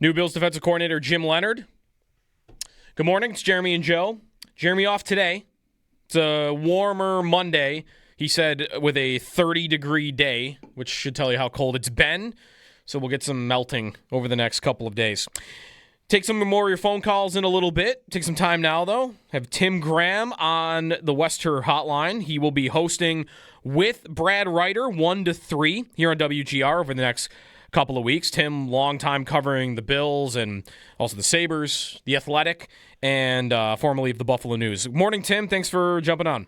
New Bills defensive coordinator Jim Leonhard. Good morning. It's Jeremy and Joe. Jeremy off today. It's a warmer Monday, he said, with a 30-degree day, which should tell you how cold it's been. So we'll get some melting over the next couple of days. Take some more of your phone calls in a little bit. Take some time now, though. Have Tim Graham on the Wester hotline. He will be hosting with Brad Ryder 1 to 3 here on WGR over the next couple of weeks. Tim, long time covering the Bills and also the Sabres, the Athletic, and formerly of the Buffalo News. Good morning, Tim. Thanks for jumping on.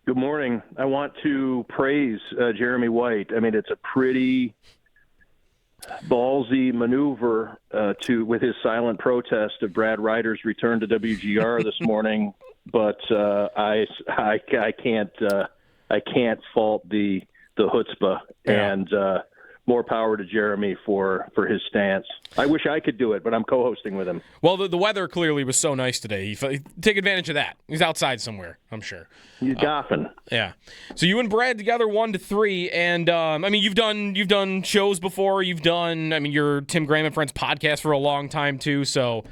Good morning. I want to praise Jeremy White. I mean, it's a pretty ballsy maneuver with his silent protest of Brad Ryder's return to WGR this morning, but I can't fault the chutzpah, and more power to Jeremy for his stance. I wish I could do it, but I'm co-hosting with him. Well, the weather clearly was so nice today. Take advantage of that. He's outside somewhere, I'm sure. He's golfing. Yeah. So you and Brad together 1 to 3, and I mean you've done shows before. You've done your Tim Graham and Friends podcast for a long time too. So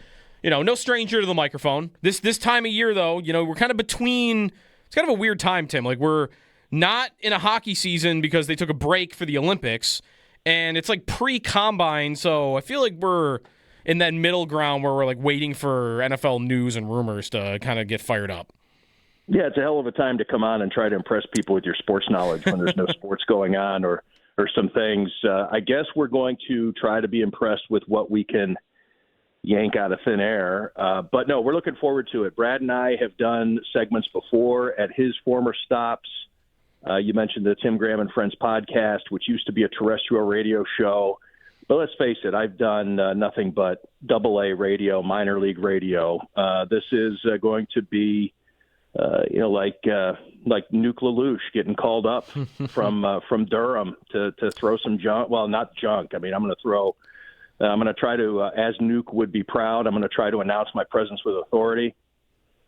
no stranger to the microphone. This time of year though, we're kind of between. It's kind of a weird time, Tim. Like we're not in a hockey season because they took a break for the Olympics. And it's like pre-combine, so I feel like we're in that middle ground where we're like waiting for NFL news and rumors to kind of get fired up. Yeah, it's a hell of a time to come on and try to impress people with your sports knowledge when there's no sports going on or some things. I guess we're going to try to be impressed with what we can yank out of thin air. But no, we're looking forward to it. Brad and I have done segments before at his former stops. You mentioned the Tim Graham and Friends podcast, which used to be a terrestrial radio show. But let's face it, I've done nothing but AA radio, minor league radio. This is going to be, like Nuke LaLoosh getting called up from Durham to throw some junk. Well, not junk. I mean, I'm going to try to, as Nuke would be proud, I'm going to try to announce my presence with authority.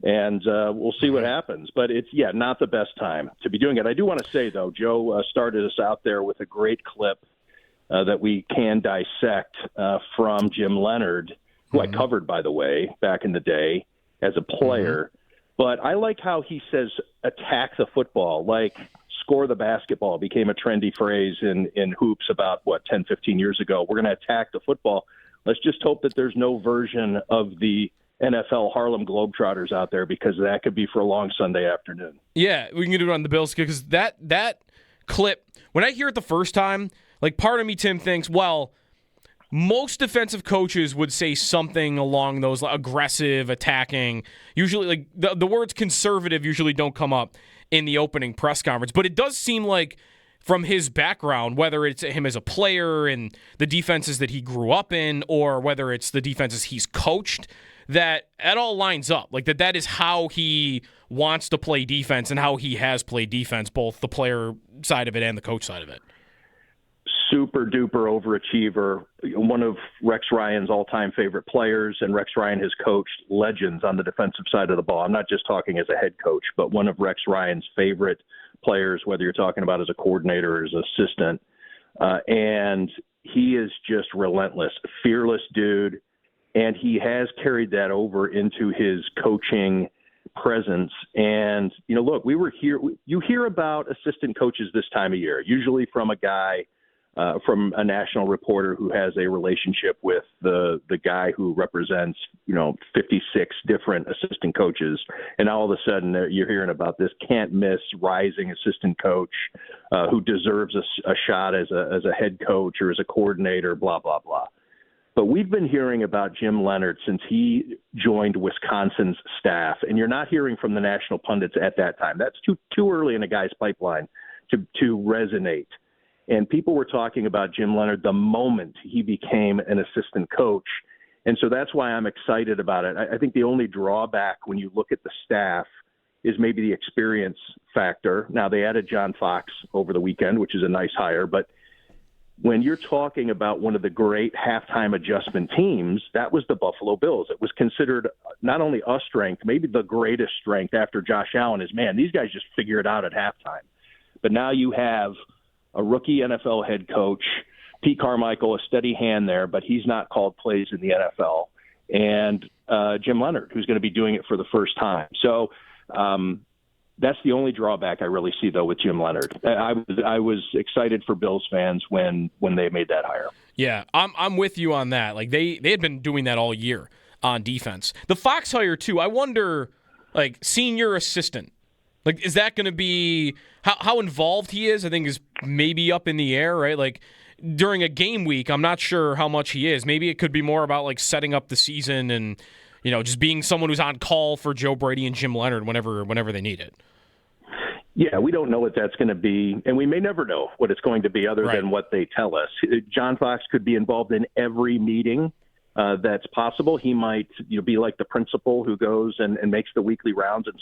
And we'll see what happens. But it's, not the best time to be doing it. I do want to say, though, Joe started us out there with a great clip that we can dissect from Jim Leonhard, who I covered, by the way, back in the day as a player. But I like how he says attack the football, like score the basketball became a trendy phrase in hoops about, 10, 15 years ago. We're going to attack the football. Let's just hope that there's no version of the NFL Harlem Globetrotters out there, because that could be for a long Sunday afternoon. Yeah, we can get it on the Bills, because that clip, when I hear it the first time, like part of me, Tim, thinks, well, most defensive coaches would say something along those aggressive, attacking. Usually, like the words conservative usually don't come up in the opening press conference, but it does seem like from his background, whether it's him as a player and the defenses that he grew up in, or whether it's the defenses he's coached, that it all lines up. Like that is how he wants to play defense and how he has played defense, both the player side of it and the coach side of it. Super duper overachiever, one of Rex Ryan's all-time favorite players, and Rex Ryan has coached legends on the defensive side of the ball. I'm not just talking as a head coach, but one of Rex Ryan's favorite players, whether you're talking about as a coordinator or as an assistant. And he is just relentless, fearless dude. And he has carried that over into his coaching presence. And, look, you hear about assistant coaches this time of year, usually from a guy, from a national reporter who has a relationship with the guy who represents, 56 different assistant coaches. And all of a sudden you're hearing about this can't miss rising assistant coach who deserves a shot as a head coach or as a coordinator, blah, blah, blah. But we've been hearing about Jim Leonhard since he joined Wisconsin's staff, and you're not hearing from the national pundits at that time. That's too early in a guy's pipeline to resonate. And people were talking about Jim Leonhard the moment he became an assistant coach. And so that's why I'm excited about it. I think the only drawback when you look at the staff is maybe the experience factor. Now, they added John Fox over the weekend, which is a nice hire, but when you're talking about one of the great halftime adjustment teams, that was the Buffalo Bills. It was considered not only a strength, maybe the greatest strength after Josh Allen is, man, these guys just figure it out at halftime. But now you have a rookie NFL head coach Pete Carmichael, a steady hand there, but he's not called plays in the NFL. And Jim Leonhard, who's going to be doing it for the first time. So that's the only drawback I really see, though, with Jim Leonhard. I was excited for Bills fans when they made that hire. Yeah, I'm with you on that. Like they had been doing that all year on defense. The Fox hire too. I wonder, like senior assistant, like is that going to be how involved he is? I think is maybe up in the air, right? Like during a game week, I'm not sure how much he is. Maybe it could be more about like setting up the season and just being someone who's on call for Joe Brady and Jim Leonhard whenever they need it. Yeah, we don't know what that's going to be, and we may never know what it's going to be other than what they tell us. John Fox could be involved in every meeting that's possible. He might be like the principal who goes and makes the weekly rounds and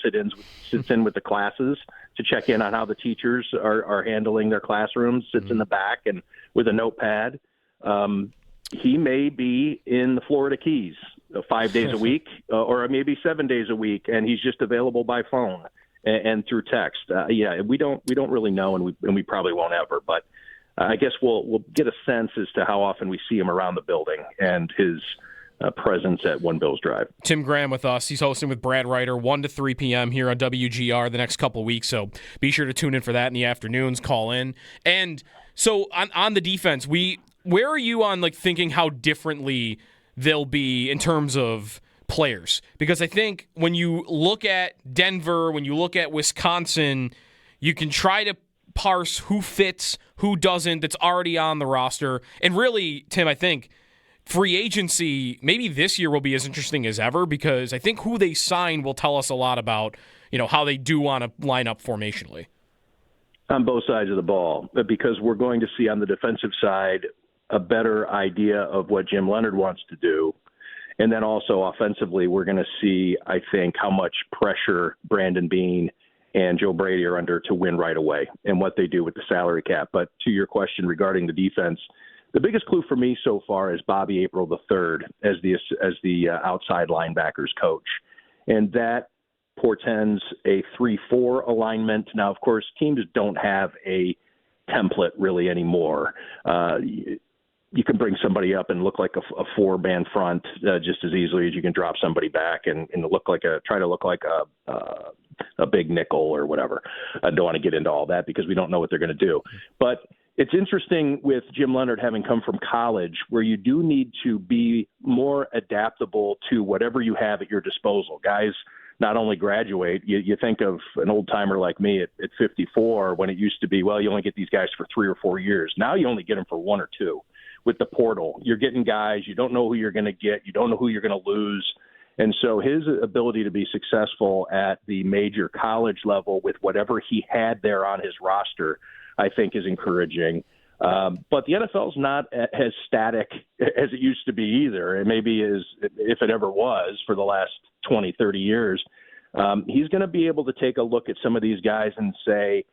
sits in with the classes to check in on how the teachers are handling their classrooms, sits in the back and with a notepad. He may be in the Florida Keys 5 days a week or maybe 7 days a week, and he's just available by phone and through text. We don't really know, and we probably won't ever. But I guess we'll get a sense as to how often we see him around the building and his presence at One Bills Drive. Tim Graham with us. He's hosting with Brad Ryder 1 to 3 p.m. here on WGR the next couple of weeks. So be sure to tune in for that in the afternoons. Call in. And so on the defense, where are you on like thinking how differently they'll be in terms of players? Because I think when you look at Denver, when you look at Wisconsin, you can try to parse who fits, who doesn't, that's already on the roster. And really, Tim, I think free agency maybe this year will be as interesting as ever because I think who they sign will tell us a lot about, how they do want to line up formationally. On both sides of the ball, because we're going to see on the defensive side a better idea of what Jim Leonhard wants to do. And then also offensively, we're going to see, I think, how much pressure Brandon Beane and Joe Brady are under to win right away and what they do with the salary cap. But to your question regarding the defense, the biggest clue for me so far is Bobby April III as the outside linebackers coach. And that portends a 3-4 alignment. Now, of course, teams don't have a template really anymore. You can bring somebody up and look like a four-man front just as easily as you can drop somebody back and try to look like a big nickel or whatever. I don't want to get into all that because we don't know what they're going to do. But it's interesting with Jim Leonhard having come from college where you do need to be more adaptable to whatever you have at your disposal. Guys not only graduate, you think of an old-timer like me at 54 when it used to be, well, you only get these guys for 3 or 4 years. Now you only get them for 1 or 2. With the portal, you're getting guys, you don't know who you're going to get, you don't know who you're going to lose. And so his ability to be successful at the major college level with whatever he had there on his roster, I think is encouraging. But the NFL's not as static as it used to be either. It maybe is, if it ever was, for the last 20, 30 years. He's going to be able to take a look at some of these guys and say,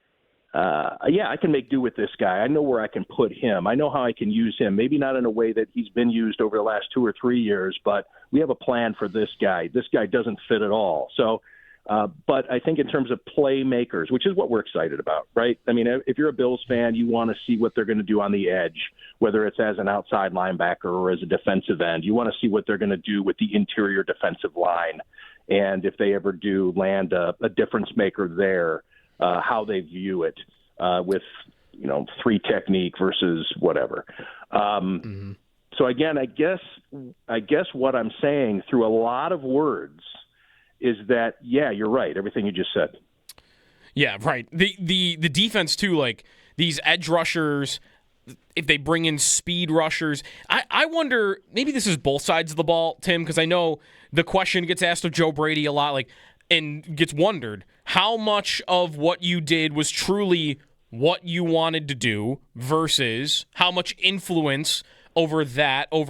I can make do with this guy. I know where I can put him. I know how I can use him. Maybe not in a way that he's been used over the last 2 or 3 years, but we have a plan for this guy. This guy doesn't fit at all. So, but I think in terms of playmakers, which is what we're excited about, right? I mean, if you're a Bills fan, you want to see what they're going to do on the edge, whether it's as an outside linebacker or as a defensive end. You want to see what they're going to do with the interior defensive line. And if they ever do land a difference maker there, how they view it with, 3 technique versus whatever. So again, I guess what I'm saying through a lot of words is that, you're right. Everything you just said. Yeah, right. The defense too, like these edge rushers, if they bring in speed rushers, I wonder, maybe this is both sides of the ball, Tim, because I know the question gets asked of Joe Brady a lot, and gets wondered how much of what you did was truly what you wanted to do versus how much influence over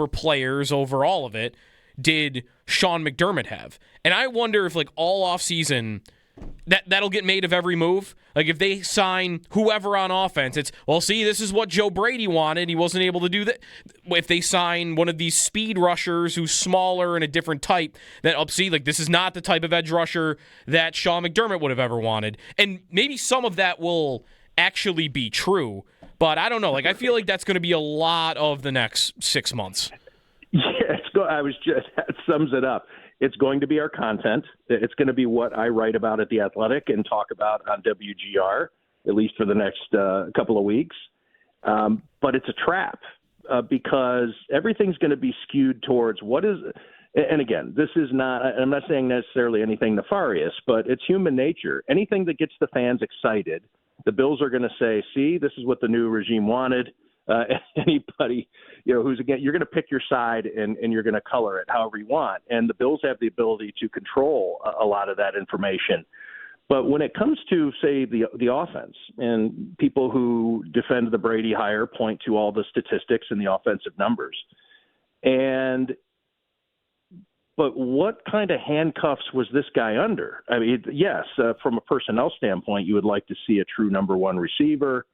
players, over all of it, did Sean McDermott have. And I wonder if all offseason that'll get made of every move. Like if they sign whoever on offense, it's, well, see, this is what Joe Brady wanted. He wasn't able to do that. If they sign one of these speed rushers who's smaller and a different type, then see, this is not the type of edge rusher that Sean McDermott would have ever wanted. And maybe some of that will actually be true. But I don't know. Like, I feel like that's going to be a lot of the next 6 months. Yeah, that sums it up. It's going to be our content. It's going to be what I write about at The Athletic and talk about on WGR, at least for the next couple of weeks. But it's a trap because everything's going to be skewed towards what is – and again, this is not – I'm not saying necessarily anything nefarious, but it's human nature. Anything that gets the fans excited, the Bills are going to say, see, this is what the new regime wanted. Anybody, who's again, you're going to pick your side and you're going to color it however you want. And the Bills have the ability to control a lot of that information. But when it comes to, say, the offense, and people who defend the Brady hire point to all the statistics and the offensive numbers. But what kind of handcuffs was this guy under? I mean, yes, from a personnel standpoint, you would like to see a true number one receiver.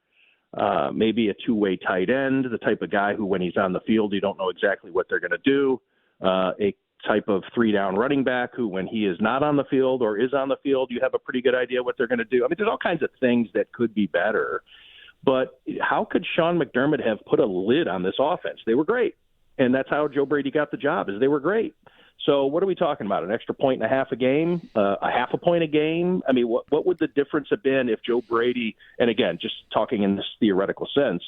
Maybe a two-way tight end, the type of guy who, when he's on the field, you don't know exactly what they're going to do. A type of three-down running back who, when he is not on the field or is on the field, you have a pretty good idea what they're going to do. I mean, there's all kinds of things that could be better. But how could Sean McDermott have put a lid on this offense? They were great. And that's how Joe Brady got the job, is they were great. So what are we talking about? An extra point and a half a game? A half a point a game? I mean, what would the difference have been if Joe Brady, and again, just talking in this theoretical sense,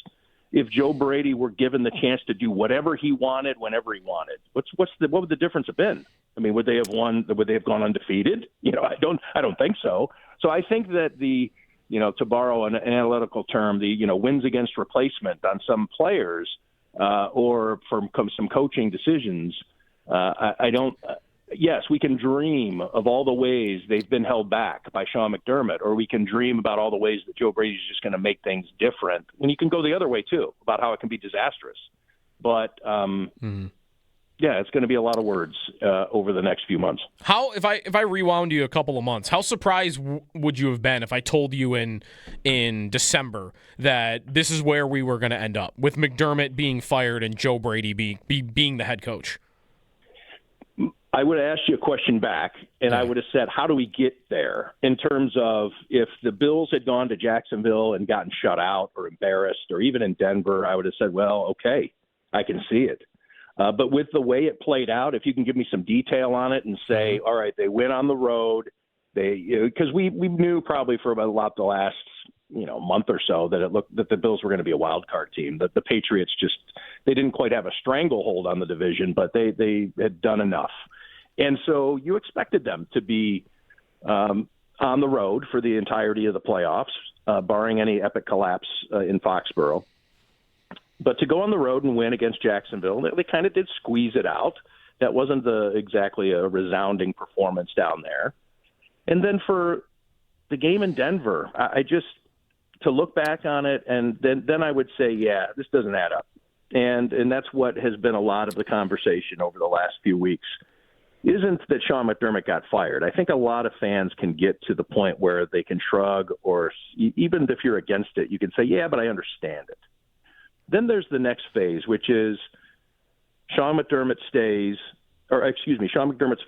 if Joe Brady were given the chance to do whatever he wanted, whenever he wanted? What would the difference have been? I mean, would they have won? Would they have gone undefeated? I don't think so. So I think that to borrow an analytical term, the wins against replacement on some players or from some coaching decisions. Yes, we can dream of all the ways they've been held back by Sean McDermott, or we can dream about all the ways that Joe Brady's just going to make things different. And you can go the other way, too, about how it can be disastrous. But, yeah, it's going to be a lot of words over the next few months. How, if I rewound you a couple of months, how surprised would you have been if I told you in December that this is where we were going to end up, with McDermott being fired and Joe Brady being the head coach? I would have asked you a question back, and I would have said, how do we get there in terms of if the Bills had gone to Jacksonville and gotten shut out or embarrassed, or even in Denver, I would have said, well, okay, I can see it. But with the way it played out, if you can give me some detail on it and say, all right, they went on the road, because we knew probably for about the last month or so that it looked that the Bills were going to be a wild card team. That the Patriots they didn't quite have a stranglehold on the division, but they had done enough. And so you expected them to be on the road for the entirety of the playoffs, barring any epic collapse in Foxborough. But to go on the road and win against Jacksonville, they kind of did squeeze it out. That wasn't exactly a resounding performance down there. And then for the game in Denver, to look back on it, and then I would say, yeah, this doesn't add up. And that's what has been a lot of the conversation over the last few weeks. Isn't that Sean McDermott got fired. I think a lot of fans can get to the point where they can shrug, or even if you're against it, you can say, yeah, but I understand it. Then there's the next phase, which is Sean McDermott's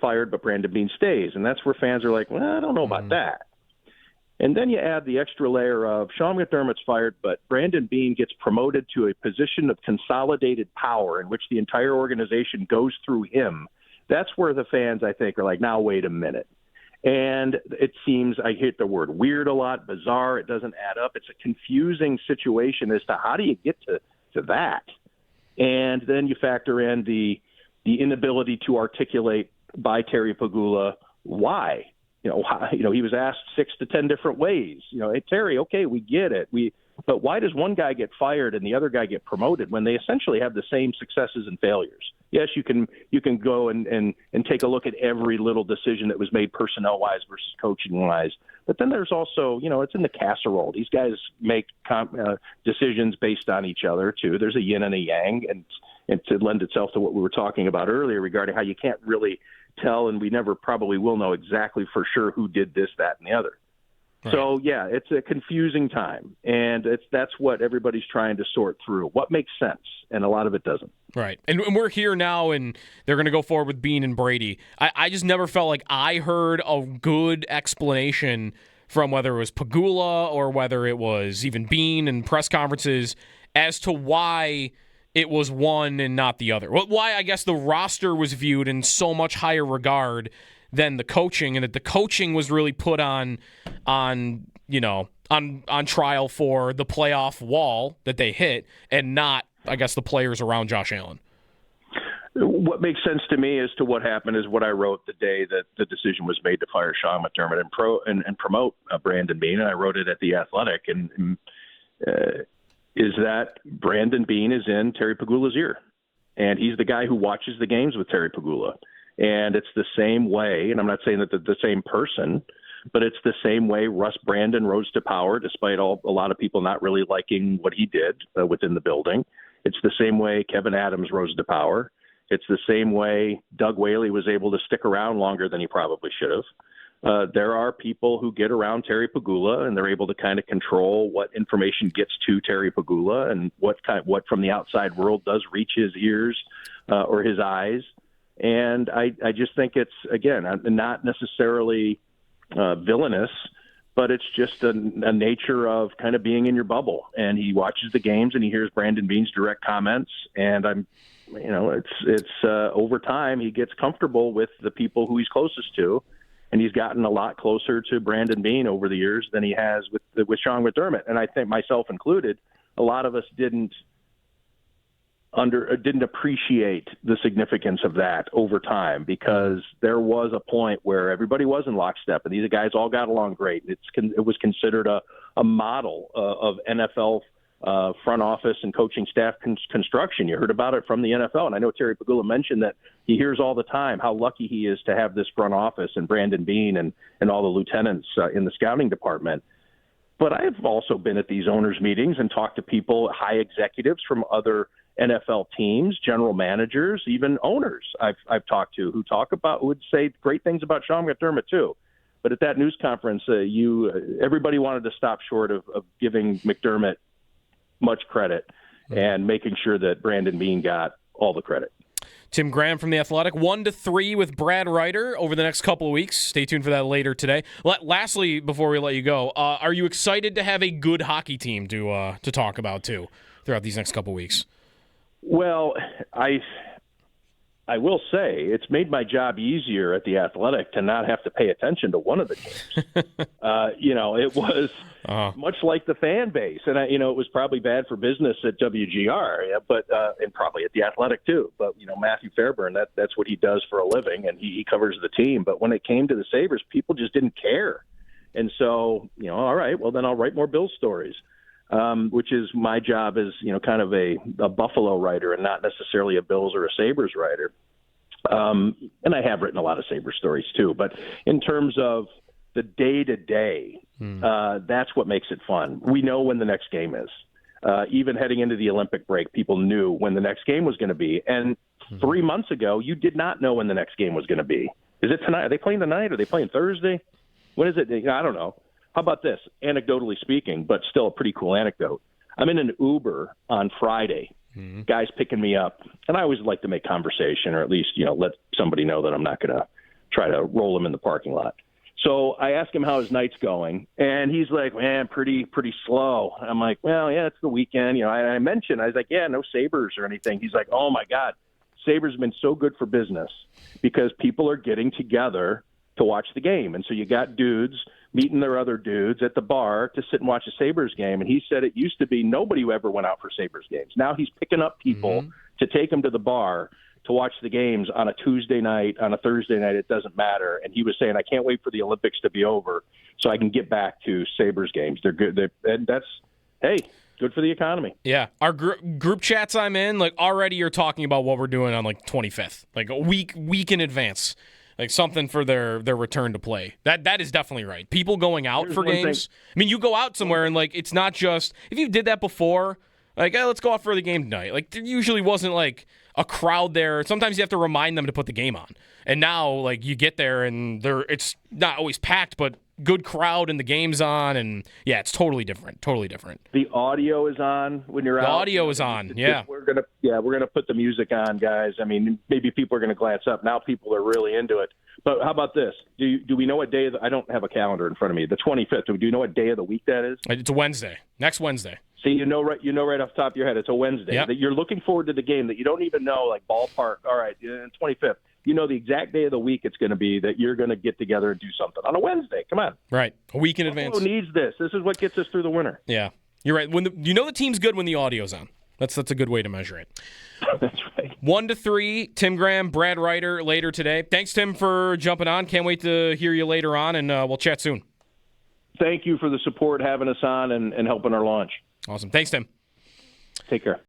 fired, but Brandon Beane stays. And that's where fans are like, well, I don't know about that. And then you add the extra layer of Sean McDermott's fired, but Brandon Beane gets promoted to a position of consolidated power in which the entire organization goes through him. That's where the fans, I think, are like, now, wait a minute. And it seems, I hate the word weird a lot, bizarre. It doesn't add up. It's a confusing situation as to how do you get to that. And then you factor in the inability to articulate by Terry Pegula why. He was asked 6 to 10 different ways. Hey, Terry, okay, we get it. But why does one guy get fired and the other guy get promoted when they essentially have the same successes and failures? Yes, you can go and take a look at every little decision that was made personnel-wise versus coaching-wise. But then there's also, it's in the casserole. These guys make decisions based on each other, too. There's a yin and a yang, and to lend itself to what we were talking about earlier regarding how you can't really tell, and we never probably will know exactly for sure who did this, that, and the other. Right. So, yeah, it's a confusing time, and that's what everybody's trying to sort through. What makes sense, and a lot of it doesn't. Right, and we're here now, and they're going to go forward with Beane and Brady. I just never felt like I heard a good explanation from whether it was Pagula or whether it was even Bean in press conferences as to why it was one and not the other. Why, I guess, the roster was viewed in so much higher regard than the coaching, and that the coaching was really put on trial for the playoff wall that they hit, and not, I guess, the players around Josh Allen. What makes sense to me as to what happened is what I wrote the day that the decision was made to fire Sean McDermott and promote Brandon Beane, and I wrote it at The Athletic, and is that Brandon Beane is in Terry Pagula's ear, and he's the guy who watches the games with Terry Pagula. And it's the same way, and I'm not saying that they're the same person, but it's the same way Russ Brandon rose to power, despite a lot of people not really liking what he did within the building. It's the same way Kevin Adams rose to power. It's the same way Doug Whaley was able to stick around longer than he probably should have. There are people who get around Terry Pagula, and they're able to kind of control what information gets to Terry Pagula and what from the outside world does reach his ears or his eyes. And I just think it's, again, not necessarily villainous, but it's just a nature of kind of being in your bubble. And he watches the games and he hears Brandon Beane's direct comments. And it's over time he gets comfortable with the people who he's closest to. And he's gotten a lot closer to Brandon Beane over the years than he has with Sean McDermott. And I think, myself included, a lot of us didn't appreciate the significance of that over time, because there was a point where everybody was in lockstep, and these guys all got along great. It was considered a model of NFL front office and coaching staff construction. You heard about it from the NFL, and I know Terry Pagula mentioned that he hears all the time how lucky he is to have this front office and Brandon Beane and all the lieutenants in the scouting department. But I've also been at these owners' meetings and talked to people, high executives from other NFL teams, general managers, even owners I've talked to who would say great things about Sean McDermott too. But at that news conference, everybody wanted to stop short of giving McDermott much credit and making sure that Brandon Beane got all the credit. Tim Graham from The Athletic, 1-3 with Brad Ryder over the next couple of weeks. Stay tuned for that later today. Lastly, before we let you go, are you excited to have a good hockey team to talk about too throughout these next couple of weeks? Well, I will say it's made my job easier at The Athletic to not have to pay attention to one of the games. It was much like the fan base. And, it was probably bad for business at WGR, but and probably at The Athletic too. But, Matthew Fairburn, that's what he does for a living, and he covers the team. But when it came to the Sabres, people just didn't care. And so, all right, well, then I'll write more Bills stories. Which is my job as, kind of a Buffalo writer and not necessarily a Bills or a Sabres writer. And I have written a lot of Sabres stories too. But in terms of the day-to-day, that's what makes it fun. We know when the next game is. Even heading into the Olympic break, people knew when the next game was going to be. And 3 months ago, you did not know when the next game was going to be. Is it tonight? Are they playing tonight? Are they playing Thursday? When is it? I don't know. How about this? Anecdotally speaking, but still a pretty cool anecdote. I'm in an Uber on Friday. Guys picking me up. And I always like to make conversation, or at least, let somebody know that I'm not going to try to roll them in the parking lot. So I ask him how his night's going, and he's like, man, pretty slow. I'm like, well, yeah, it's the weekend. I mentioned, I was like, yeah, no Sabres or anything. He's like, oh, my God, Sabres have been so good for business because people are getting together to watch the game. And so you got dudes meeting their other dudes at the bar to sit and watch a Sabres game. And he said it used to be nobody who ever went out for Sabres games. Now he's picking up people to take them to the bar to watch the games on a Tuesday night, on a Thursday night. It doesn't matter. And he was saying, I can't wait for the Olympics to be over so I can get back to Sabres games. They're good. And that's, hey, good for the economy. Yeah. Our group chats I'm in, already you're talking about what we're doing on 25th, a week in advance. Something for their return to play. That is definitely right. People going out for games. I mean, you go out somewhere and it's not just, if you did that before, hey, let's go out for the game tonight. There usually wasn't a crowd there. Sometimes you have to remind them to put the game on. And now you get there and it's not always packed, but good crowd and the game's on, and yeah, it's totally different. Totally different. The audio is on when you're out. The audio is on. Yeah. We're gonna put the music on, guys. I mean, maybe people are gonna glance up. Now people are really into it. But how about this? Do we know what day I don't have a calendar in front of me. The 25th. Do you know what day of the week that is? It's a Wednesday. Next Wednesday. See, you know right off the top of your head, it's a Wednesday. Yep. That you're looking forward to the game that you don't even know, like ballpark. All right, 25th. You know the exact day of the week it's going to be that you're going to get together and do something on a Wednesday. Come on. Right. A week in advance. Who needs this? This is what gets us through the winter. Yeah. You're right. You know the team's good when the audio's on. That's a good way to measure it. That's right. 1-3, Tim Graham, Brad Ryder later today. Thanks, Tim, for jumping on. Can't wait to hear you later on, and we'll chat soon. Thank you for the support, having us on, and helping our launch. Awesome. Thanks, Tim. Take care.